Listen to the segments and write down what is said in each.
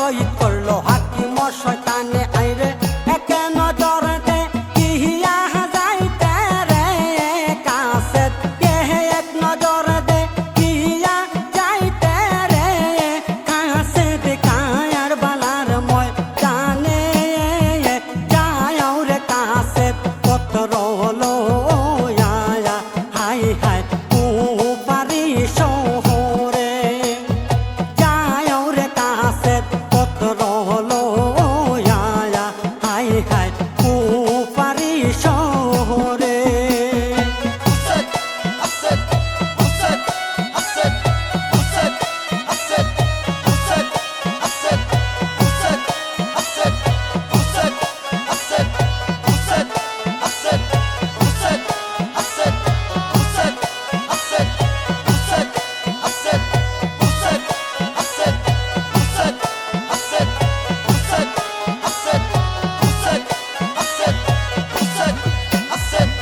শহীদ করলো হাকিম শয়তানে আইরে একে নজরতে কিহিয়া যাইতে রে কাসেত এক নজর দে কিহিয়া যাইতে রে কাসেত কায়ার বালার ময় জানে যাও রে কাসেত পত্র হলো আয়া হাই হাই পারি শহরে যাও রে কাসেত পত্র হলো আয়া হাই হাই পারি শহরে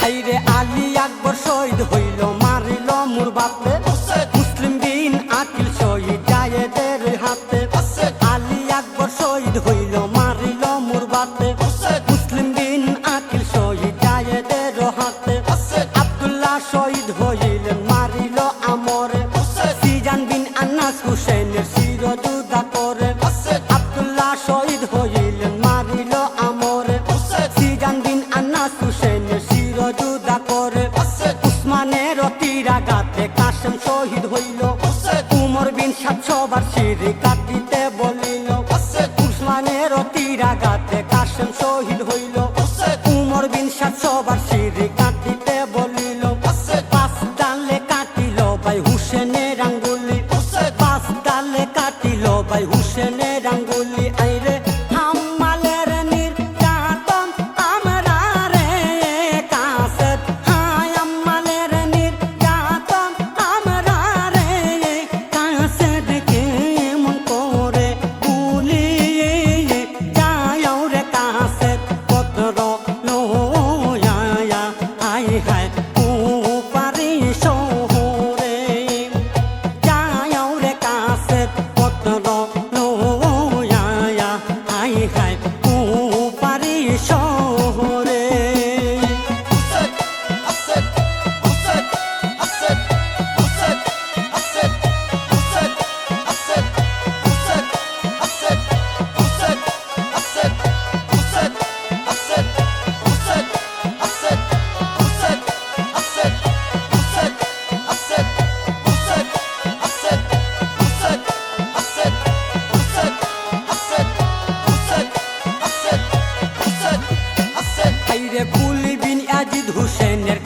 আইরে আলী আকবর শহীদ হইল মারিল মোর বাপে মুসলিম বিন আকিল শহীদ জায়েদের হাতে আলী আকবর শহীদ হইল মারিল মোর বাপে মুসলিম বিন আকিল শহীদ জায়েদের হাতে আব্দুল্লাহ শহীদ হইলেন মারিল আমরে সিজান বিন আন্নাস হুসেনের শিরজুদা করে আব্দুল্লাহ শহীদ হইলেন মারিল আমরে সিজান বিন আন্নাস হুসেনের শিরজুদা করে উসমানের তীরাঘাতে কাসেম শহীদ হইল উমর বিন 700 বার শিরি কাটিতে বলিল উসমানের তীরাঘাতে কাসেম শহীদ হইল উমর বিন 700 বার শিরি কাটিতে বলিল পাঁচ ডালে কাটিল ভাই হুসেনের আঙ্গুলি পাঁচ ডালে কাটিল ভাই হুসেনের আঙ্গুলি আইরে হাম্মালের নির্যাতন আমরা রে কাসেত হায় হাম্মালের নির্যাতন আমরা রে কাসেত কেমন করে ভুলি যাও রে কাসেত পত্র লো আয়া হায় হায় পারি শহরে যাও রে কাসেত পত্র লো আয়া হায় হায় পারি শহরে আইরে কুলি বিন ইয়াজিদ হুসেনের